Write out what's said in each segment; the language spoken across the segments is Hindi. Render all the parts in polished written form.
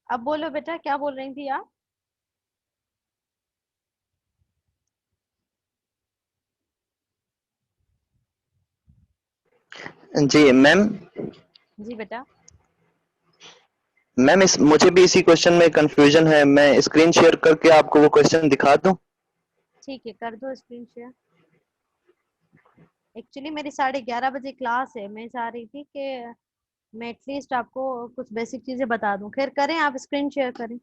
अब बोलो बेटा, क्या बोल रही थी आप? जी मैम। जी बेटा। मैम इस मुझे भी इसी क्वेश्चन में कंफ्यूजन है, मैं स्क्रीन शेयर करके आपको वो क्वेश्चन दिखा दूं? ठीक है, कर दो स्क्रीन शेयर। एक्चुअली मेरी 11:30 बजे क्लास है, मैं चाह रही थी कि मैं एटलीस्ट आपको कुछ बेसिक चीजें बता दूं। खैर करें, आप स्क्रीन शेयर करें।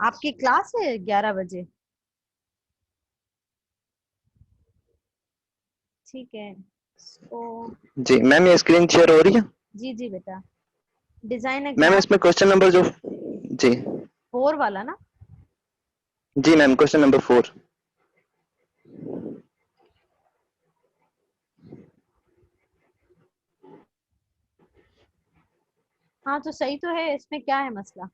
आपकी क्लास है 11 बजे? ठीक है। तो जी मैम, ये स्क्रीन शेयर हो रही है? जी जी बेटा। डिजाइन ए मैम ग्राफ। इसमें क्वेश्चन नंबर जो, जी 4 वाला ना? जी मैम, क्वेश्चन नंबर 4। हाँ तो सही तो है, इसमें क्या है मसला?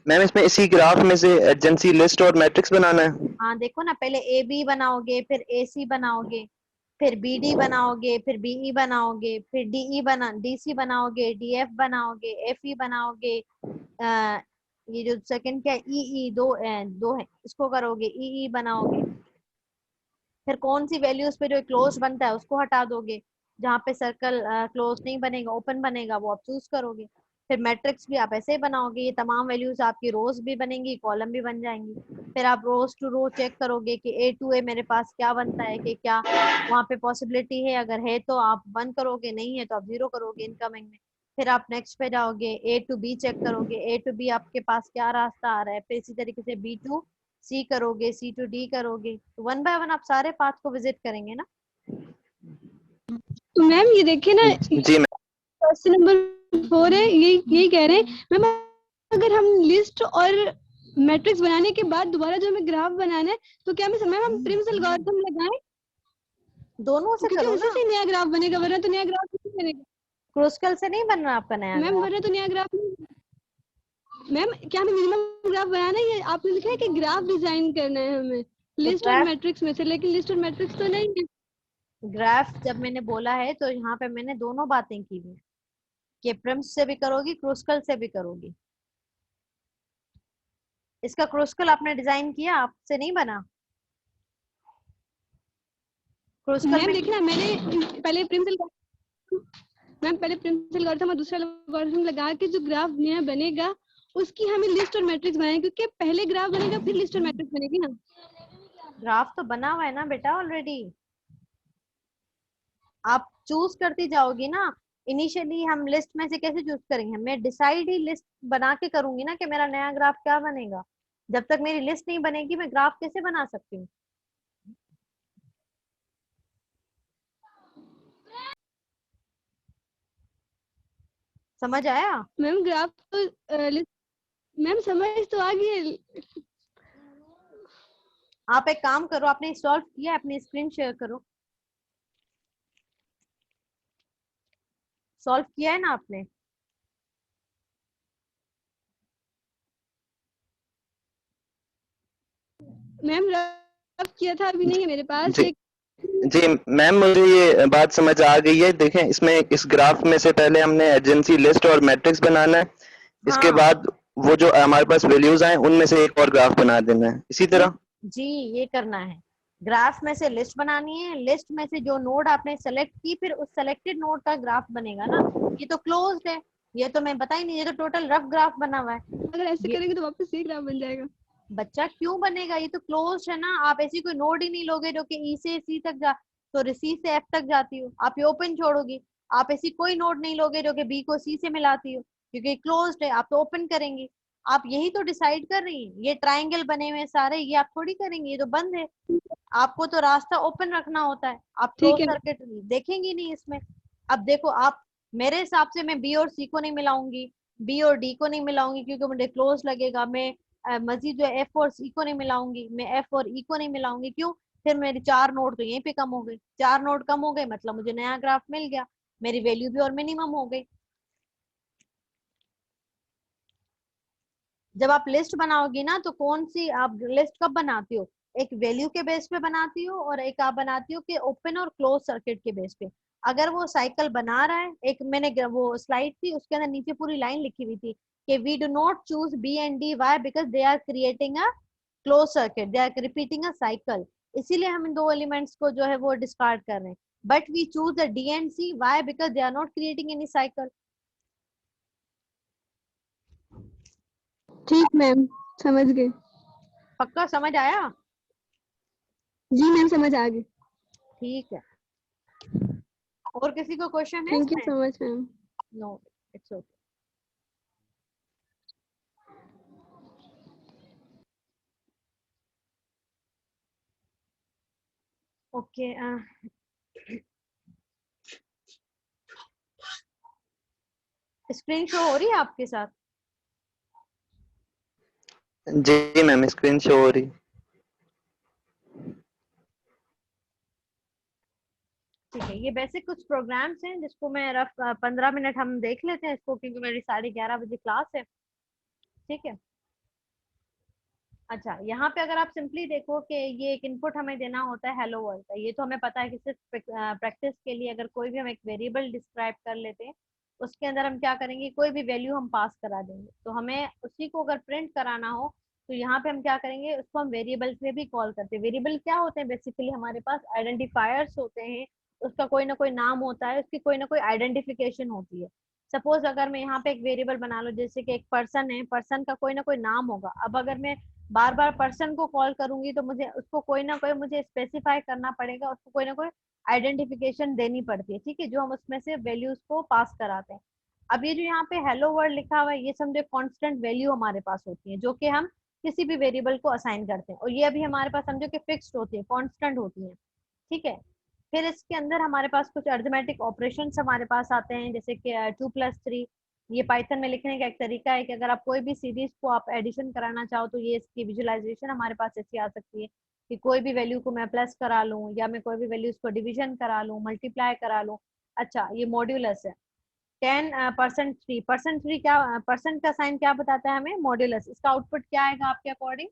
मैम इसमें इसी ग्राफ में से एडजेंसी लिस्ट और मैट्रिक्स बनाना है। हाँ देखो ना, पहले ए बी बनाओगे, फिर ए सी बनाओगे, फिर बी डी बनाओगे, फिर बी ई बनाओगे, फिर डी ई बना डी सी बनाओगे, डी एफ बनाओगे, एफ ई बनाओगे। ये जो सेकंड क्या है, ई ई दो है, इसको करोगे, ई ई बनाओगे। फिर कौन सी वैल्यूज पे जो क्लोज बनता है उसको हटा दोगे। जहाँ पे सर्कल क्लोज नहीं बनेगा, ओपन बनेगा, वो आप चूज करोगे। फिर मैट्रिक्स भी आप ऐसे ही बनाओगे, ये तमाम वैल्यूज आपकी रोज भी बनेंगी, कॉलम भी बन जाएंगी। फिर आप रोज टू रो चेक करोगे कि ए टू ए मेरे पास क्या बनता है, कि क्या वहाँ पे पॉसिबिलिटी है। अगर है तो आप 1 करोगे, नहीं है तो आप 0 करोगे इनकमिंग में। फिर आप नेक्स्ट पे जाओगे, ए टू बी चेक करोगे, ए टू बी आपके पास क्या रास्ता आ रहा है। फिर इसी तरीके से बी टू सी करोगे, सी टू डी करोगे, तो 1 बाय 1 आप सारे पाथ को विजिट करेंगे ना। तो मैम ये देखिए ना, जी मैम। क्वेश्चन नंबर 4 है, यही कह रहे हैं मैम, अगर हम लिस्ट और मैट्रिक्स बनाने के बाद दोबारा जो हमें ग्राफ बनाना है, तो क्या हमें समय हम प्रिम्स एल्गोरिथम लगाएं? दोनों से क्योंकि करो उसी ना। से नया ग्राफ बनेगा, वरना तो नया ग्राफ नहीं बनेगा क्रूस्कल से नहीं बन रहा आपका नया मैम, ग्राफ। वरना तो नया ग्राफ नहीं। मैम क्या हमें मिनिमम ग्राफ बनाना है? आपने लिखा है कि ग्राफ डिजाइन करना है हमें तो लिस्ट और ग्राफ, मैट्रिक्स में से, लेकिन लिस्ट और मैट्रिक्स तो नहीं है। ग्राफ जब मैंने बोला है तो यहाँ पे मैंने दोनों बातें की हुई, कि प्रिम्स से भी करोगी, क्रूस्कल से भी करोगी। इसका क्रूस्कल आपने डिजाइन किया, आपसे नहीं बना। क्रूस्कल मैम में देखना, मैंने पहले मैम पहले प्रिंस एल्गोरिथम और दूसरा एल्गोरिथम लगा के जो ग्राफ नया बनेगा, उसकी हमें लिस्ट और मैट्रिक्स बनाएंगे, क्योंकि पहले ग्राफ बनेगा फिर लिस्ट और मैट्रिक्स बनेगी ना। ग्राफ तो बना हुआ है ना बेटा ऑलरेडी, आप चूज करती जाओगी ना। इनिशियली हम लिस्ट में से कैसे चूज करेंगे? मैं डिसाइड ही लिस्ट बना के करूंगी ना कि मेरा नया ग्राफ क्या बनेगा। जब तक मेरी लिस्ट नहीं बनेगी मैं ग्राफ कैसे बना सकती हूँ? समझ आया? मैम ग्राफ तो लिस्ट, मैम समझ तो आ गई है। आप एक काम करो, आपने सॉल्व किया है, अपनी स्क्रीन शेयर करो। सॉल्व किया है ना आपने? मैम ग्राफ किया था, अभी नहीं है मेरे पास, जी लेकिन जी मैम, मुझे ये बात समझ आ गई है। देखें, इसमें इस ग्राफ में से पहले हमने एजेंसी लिस्ट और मैट्रिक्स बनाना है। इसके हाँ बाद वो जो हमारे पास वैल्यूज आए उनमें से एक और ग्राफ बना देना है, इसी जी तरह। जी, ये करना है। ग्राफ में से लिस्ट बनानी है, लिस्ट में से जो नोड आपने सेलेक्ट की, फिर उस सेलेक्टेड नोड का ग्राफ बनेगा ना। ये तो क्लोज्ड है, ये तो मैं बता ही नहीं, ये तो टोटल रफ ग्राफ बना हुआ है। अगर ऐसे ये करेंगे तो वापस ये ग्राफ बन जाएगा। बच्चा क्यों बनेगा, ये तो क्लोज्ड है ना। आप ऐसी कोई नोड ही नहीं लोगे जो कि ई से सी तक जा, तो सी से एफ तक जाती हो, आप ये ओपन छोड़ोगी। आप ऐसी कोई नोड नहीं लोगे जो कि बी को सी से मिलाती हो, क्योंकि क्लोज्ड है, आप तो ओपन करेंगे। आप यही तो डिसाइड कर रही हैं। ये ट्राइंगल बने हुए हैं सारे, ये आप थोड़ी करेंगे, ये तो बंद है। आपको तो रास्ता ओपन रखना होता है, आप क्लोज ठीक है। सर्किट देखेंगे नहीं इसमें। अब देखो आप, मेरे हिसाब से मैं बी और सी को नहीं मिलाऊंगी, बी और डी को नहीं मिलाऊंगी, क्योंकि मुझे क्लोज लगेगा। मैं मजीद जो एफ और सी को नहीं मिलाऊंगी, मैं एफ और ई को नहीं मिलाऊंगी। क्यों? फिर मेरी 4 नोड तो यहीं पे कम हो गए, 4 नोड कम हो गए मतलब मुझे नया ग्राफ मिल गया, मेरी वैल्यू भी और मिनिमम हो गई। जब आप लिस्ट बनाओगी ना तो कौन सी आप लिस्ट कब बनाती हो, एक वैल्यू के बेस पे बनाती हो और एक आप बनाती हो कि ओपन और क्लोज सर्किट के बेस पे। अगर वो साइकिल बना रहा है, एक मैंने वो स्लाइड थी उसके अंदर नीचे पूरी लाइन लिखी हुई थी कि we do not choose B and D, why, because they are creating a close circuit, they are repeating a cycle, इसीलिए हम इन दो एलिमेंट्स को जो है वो डिस्कार्ड कर रहे हैं। But we choose the D and C, why, because they are not creating any cycle. ठीक मैम, समझ गए। पक्का समझ आया? जी मैम, समझ आ गई। ठीक है, और किसी को क्वेश्चन है थैंक यू इसमें? So much ma'am. No, it's okay. Okay, screen show हो रही है आपके साथ? जी मैम, स्क्रीन शो हो रही। ठीक है, ये बेसिक कुछ प्रोग्राम्स हैं जिसको मैं रफ 15 मिनट हम देख लेते हैं इसको, क्योंकि मेरी 11:30 बजे क्लास है। ठीक है, अच्छा यहाँ पे अगर आप सिंपली देखो कि ये एक इनपुट हमें देना होता है हेलो वर्ल्ड का, ये तो हमें पता है कि सिर्फ प्रैक्टिस के लिए अगर कोई भी हम एक वेरिएबल डिस्क्राइब कर लेते हैं उसके अंदर हम क्या करेंगे, कोई भी वैल्यू हम पास करा देंगे, तो हमें उसी को अगर प्रिंट कराना हो तो यहाँ पे हम क्या करेंगे, उसको हम वेरिएबल से भी कॉल करते हैं। वेरिएबल क्या होते हैं, बेसिकली हमारे पास आइडेंटिफायर्स होते हैं, उसका कोई ना कोई नाम होता है, उसकी कोई ना कोई आइडेंटिफिकेशन होती है। सपोज अगर मैं यहाँ पे एक वेरिएबल बना लो, जैसे कि एक पर्सन है, पर्सन का कोई ना कोई नाम होगा। अब अगर मैं बार बार पर्सन को कॉल करूंगी तो मुझे उसको कोई ना कोई मुझे स्पेसिफाई करना पड़ेगा, उसको कोई ना कोई आइडेंटिफिकेशन देनी पड़ती है, ठीक है, जो हम उसमें से वैल्यूज को पास कराते हैं। अब ये जो यहाँ पे हेलो वर्ल्ड लिखा हुआ है, ये समझो कांस्टेंट वैल्यू हमारे पास होती है जो कि हम किसी भी वेरिएबल को असाइन करते हैं, और ये अभी हमारे पास समझो कि फिक्स्ड होती है, कांस्टेंट होती है। ठीक है, फिर इसके अंदर हमारे पास कुछ अरिथमेटिक ऑपरेशंस हमारे पास आते हैं, जैसे कि 2+3। ये पाइथन में लिखने का एक तरीका है कि अगर आप कोई भी सीरीज को आप एडिशन कराना चाहो तो ये इसकी विजुअलाइजेशन हमारे पास ऐसी आ सकती है कि कोई भी वैल्यू को मैं प्लस करा लूं, या मैं कोई भी वैल्यूज को डिवीजन करा लूं, मल्टीप्लाई करा लूं। अच्छा, ये मॉड्यूलस है। 10%, 3%, क्या परसेंट का साइन क्या बताता है हमें, मॉड्यूलस। इसका आउटपुट क्या आएगा आपके अकॉर्डिंग?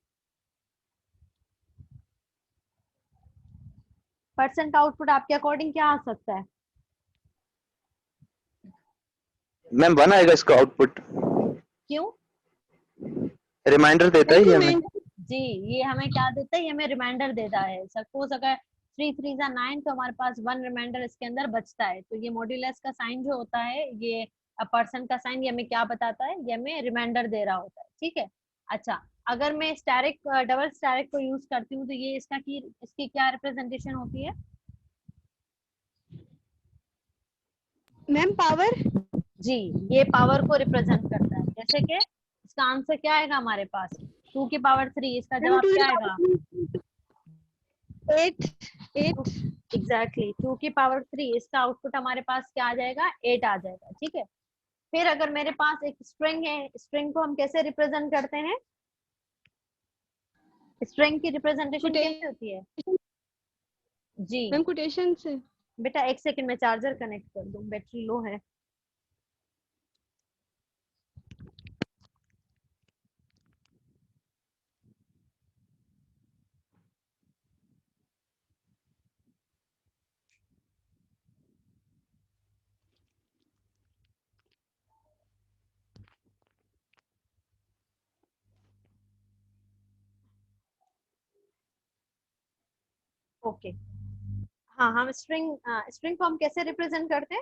परसेंट का आउटपुट आपके अकॉर्डिंग क्या आ सकता है? मैम 1 आएगा इसका आउटपुट। क्यों? रिमाइंडर देता है ये हमें। जी, ये हमें क्या देता है, ये हमें रिमाइंडर देता है। सपोज अगर 3 3 9 तो हमारे पास 1 रिमाइंडर इसके अंदर बचता है, तो ये मॉड्यूलस का साइन जो होता है, ये परसेंट का साइन, ये हमें क्या बताता है, ये हमें रिमाइंडर दे रहा होता है। ठीक है, अच्छा, अगर मैं स्टैरिक डबल स्टैरिक को यूज करती हूँ तो ये इसकी क्या रिप्रेजेंटेशन होती है? Ma'am power. जी, ये पावर को रिप्रेजेंट करता है। जैसे कि इसका आंसर क्या आएगा हमारे पास, 2 की पावर 3, इसका मैम जवाब 2 क्या आएगा? 8 8। एग्जैक्टली, 2 की पावर 3, इसका आउटपुट हमारे पास क्या आ जाएगा, 8 आ जाएगा। ठीक है, फिर अगर मेरे पास एक स्ट्रिंग है, स्ट्रिंग को हम कैसे रिप्रेजेंट करते हैं, स्ट्रिंग की रिप्रेजेंटेशन कैसे होती है? जी मैम कोटेशन से। बेटा, एक सेकंड में चार्जर कनेक्ट कर दूं, बैटरी लो है। ओके, हाँ, हम स्ट्रिंग को हम कैसे रिप्रेजेंट करते हैं?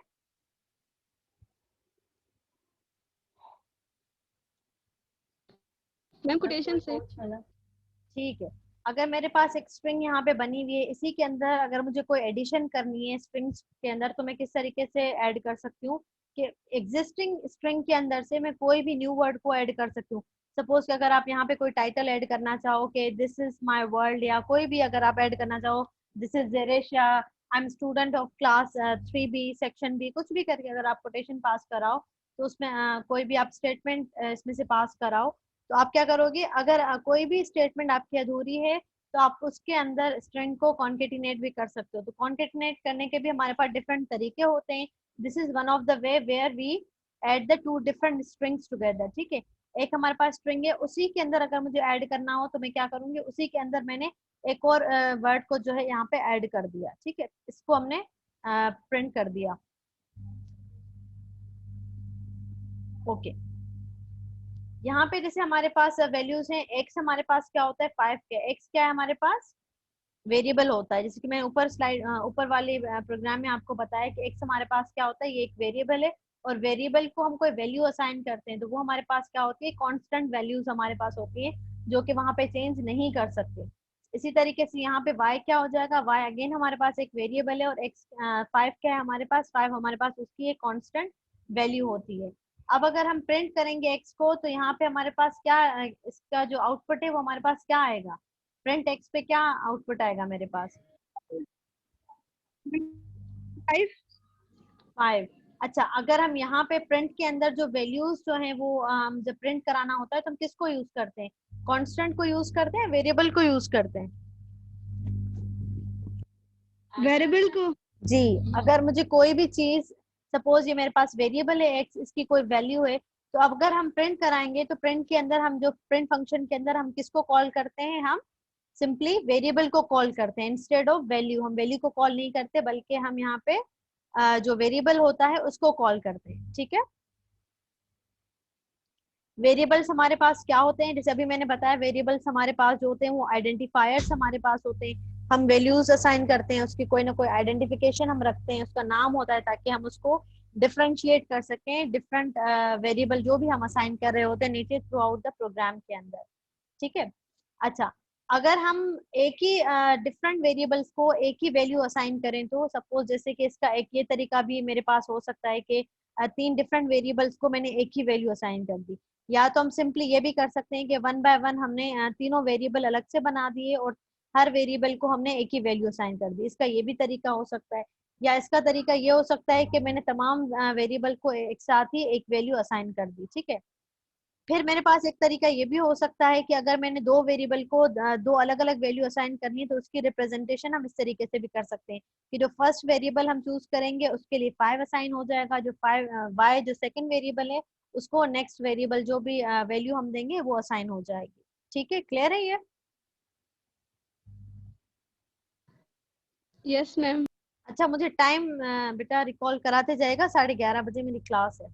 मैम कोटेशन से। ठीक है, अगर मेरे पास एक स्ट्रिंग यहाँ पे बनी हुई है, इसी के अंदर अगर मुझे कोई एडिशन करनी है स्ट्रिंग्स के अंदर, तो मैं किस तरीके से ऐड कर सकती हूँ कि एग्जिस्टिंग स्ट्रिंग के अंदर से मैं कोई भी न्यू वर्ड को ऐड कर सकती हूँ। सपोज कि अगर आप यहाँ पे कोई टाइटल ऐड करना चाहो कि दिस इज माय वर्ल्ड, या कोई भी अगर आप ऐड करना चाहो दिस इज जरेश, या I am student of class 3B section B, कुछ भी करके अगर आप कोटेशन पास कराओ, तो उसमें कोई भी आप स्टेटमेंट इसमें से पास कराओ, तो आप क्या करोगे, अगर कोई भी स्टेटमेंट आपकी अधूरी है तो आप उसके अंदर स्ट्रिंग को कॉन्केटिनेट भी कर सकते हो। तो कॉन्केटिनेट करने के भी हमारे पास डिफरेंट तरीके होते हैं। This is one of the way where we add the 2 different strings together. ठीक है, एक हमारे पास स्ट्रिंग है, उसी के अंदर अगर मुझे ऐड करना हो तो मैं क्या करूंगी, उसी के अंदर मैंने एक और वर्ड को जो है यहाँ पे ऐड कर दिया, ठीक है, इसको हमने प्रिंट कर दिया। ओके, यहाँ पे जैसे हमारे पास वैल्यूज हैं, एक्स हमारे पास क्या होता है 5 के, एक्स क्या है हमारे पास वेरिएबल होता है, जैसे कि मैं ऊपर स्लाइड ऊपर वाले प्रोग्राम में आपको बताया कि एक्स हमारे पास क्या होता है, ये एक वेरिएबल है, और वेरिएबल को हम कोई वैल्यू असाइन करते हैं तो वो हमारे पास क्या होती है, कांस्टेंट वैल्यूज हमारे पास होती है जो कि वहां पे चेंज नहीं कर सकते। इसी तरीके से यहाँ पे y क्या हो जाएगा, y अगेन हमारे पास एक वेरिएबल है, और x 5 क्या है हमारे पास, 5 हमारे पास उसकी एक कांस्टेंट वैल्यू होती है। अब अगर हम प्रिंट करेंगे x को तो यहाँ पे हमारे पास क्या इसका जो आउटपुट है वो हमारे पास क्या आएगा, प्रिंट एक्स पे क्या आउटपुट आएगा मेरे पास 5। 5। अच्छा, अगर हम यहाँ पे प्रिंट के अंदर जो वैल्यूज जो हैं वो जब प्रिंट कराना होता है तो हम किसको यूज करते हैं, कांस्टेंट को यूज करते हैं, वेरिएबल को यूज करते हैं, वेरिएबल को। जी। अगर मुझे कोई भी चीज, सपोज ये मेरे पास वेरिएबल है एक्स, इसकी कोई वैल्यू है, तो अब अगर हम प्रिंट कराएंगे तो प्रिंट के अंदर हम जो प्रिंट फंक्शन के अंदर हम किसको कॉल करते हैं, हम सिंपली वेरिएबल को कॉल करते हैं इंस्टेड ऑफ वैल्यू, हम वैल्यू को कॉल नहीं करते बल्कि हम यहाँ पे जो वेरिएबल होता है उसको कॉल करते हैं, ठीक है। वेरिएबल्स हमारे पास क्या होते हैं, जैसे अभी मैंने बताया वेरिएबल्स हमारे पास जो होते हैं वो आइडेंटिफायर्स हमारे पास होते हैं, हम वैल्यूज असाइन करते हैं, उसकी कोई ना कोई आइडेंटिफिकेशन हम रखते हैं, उसका नाम होता है ताकि हम उसको डिफरेंशिएट कर सकें डिफरेंट वेरिएबल जो भी हम असाइन कर रहे होते हैं नीचे थ्रू आउट द प्रोग्राम के अंदर, ठीक है। अच्छा, अगर हम एक ही डिफरेंट वेरिएबल्स को एक ही वैल्यू असाइन करें तो सपोज जैसे कि इसका एक ये तरीका भी मेरे पास हो सकता है कि 3 डिफरेंट वेरिएबल्स को मैंने एक ही वैल्यू असाइन कर दी, या तो हम सिंपली ये भी कर सकते हैं कि 1 बाय 1 हमने तीनों वेरिएबल अलग से बना दिए और हर वेरिएबल को हमने एक ही वैल्यू असाइन कर दी, इसका ये भी तरीका हो सकता है। या इसका तरीका ये हो सकता है कि मैंने तमाम वेरिएबल को एक साथ ही एक वैल्यू असाइन कर दी, ठीक है। फिर मेरे पास एक तरीका ये भी हो सकता है कि अगर मैंने दो वेरिएबल को दो अलग अलग वैल्यू असाइन करनी है तो उसकी रिप्रेजेंटेशन हम इस तरीके से भी कर सकते हैं कि जो फर्स्ट वेरिएबल हम चूज करेंगे उसके लिए 5 असाइन हो जाएगा, जो 5 y जो सेकंड वेरिएबल है उसको नेक्स्ट वेरिएबल जो भी वैल्यू हम देंगे वो असाइन हो जाएगी, ठीक है। क्लियर है ये? Yes ma'am. अच्छा, मुझे टाइम बेटा रिकॉल कराते जाएगा, 11:30 बजे मेरी क्लास है,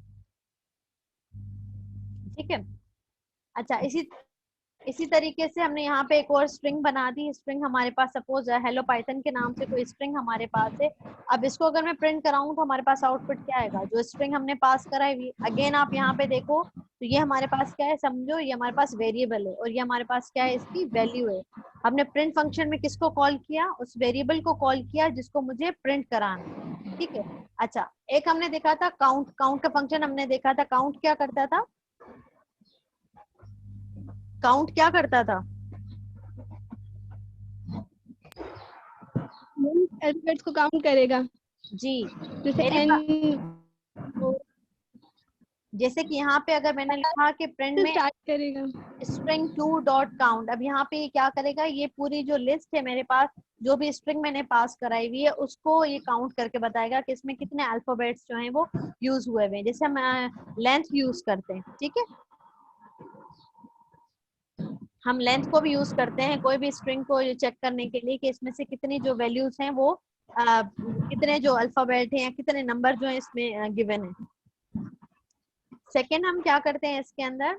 ठीक है। अच्छा, इसी तरीके से हमने यहाँ पे एक और स्ट्रिंग बना दी, स्ट्रिंग हमारे पास सपोज हेलो पाइथन के नाम से कोई स्ट्रिंग हमारे पास है। अब इसको अगर मैं प्रिंट कराऊं तो हमारे पास आउटपुट क्या आएगा, जो स्ट्रिंग हमने पास कराई हुई, अगेन आप यहाँ पे देखो तो ये हमारे पास क्या है, समझो ये हमारे पास वेरिएबल है और ये हमारे पास क्या है, इसकी वैल्यू है। हमने प्रिंट फंक्शन में किसको कॉल किया, उस वेरिएबल को कॉल किया जिसको मुझे प्रिंट कराना, ठीक है। अच्छा, एक हमने देखा था काउंट, काउंट का फंक्शन हमने देखा था, काउंट क्या करता था, काउंट क्या करता था, अल्फाबेट्स को काउंट करेगा, जी। जैसे मेरे एन जैसे कि यहाँ पे अगर मैंने लिखा कि प्रिंट में स्टार्ट करेगा। स्ट्रिंग 2 डॉट काउंट, अब यहाँ पे ये क्या करेगा, ये पूरी जो लिस्ट है मेरे पास जो भी स्ट्रिंग मैंने पास कराई हुई है उसको ये काउंट करके बताएगा कि इसमें कितने अल्फाबेट्स जो हैं वो यूज हुए हुए हैं, जैसे हम लेंथ यूज करते हैं, ठीक है। हम लेंथ को भी यूज करते हैं कोई भी स्ट्रिंग को चेक करने के लिए कि इसमें से कितनी जो वैल्यूज हैं वो कितने जो अल्फाबेट हैं या कितने नंबर जो है इसमें गिवन है। सेकेंड हम क्या करते हैं इसके अंदर,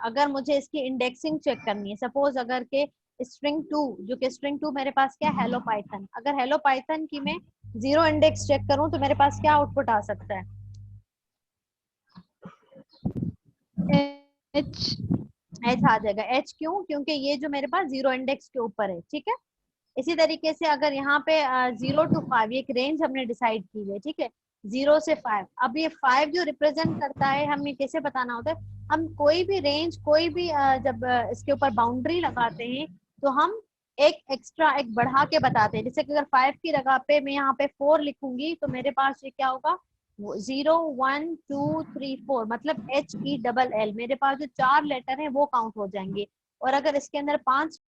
अगर मुझे इसकी इंडेक्सिंग चेक करनी है, सपोज अगर के स्ट्रिंग 2 जो कि स्ट्रिंग 2 मेरे पास क्या हेलो पाइथन, अगर हेलो पाइथन की मैं 0 इंडेक्स चेक करूं तो मेरे पास क्या आउटपुट आ सकता है, एच एच आ जाएगा। एच क्यों, क्योंकि ये जो मेरे पास 0 इंडेक्स के ऊपर है, ठीक है। इसी तरीके से अगर यहाँ पे 0 to 5 एक रेंज हमने डिसाइड की है, ठीक है, 0 से 5, अब ये 5 जो रिप्रेजेंट करता है हमें कैसे बताना होता है, हम कोई भी रेंज कोई भी जब इसके ऊपर बाउंड्री लगाते हैं तो हम एक एक्स्ट्रा एक बढ़ा के बताते हैं, जैसे कि अगर 5 की जगह पे मैं यहाँ पे 4 लिखूंगी तो मेरे पास ये क्या होगा, 0 1 2 3 4 मतलब HELL, मेरे पास जो 4 लेटर हैं वो काउंट हो जाएंगे। और अगर इसके अंदर 5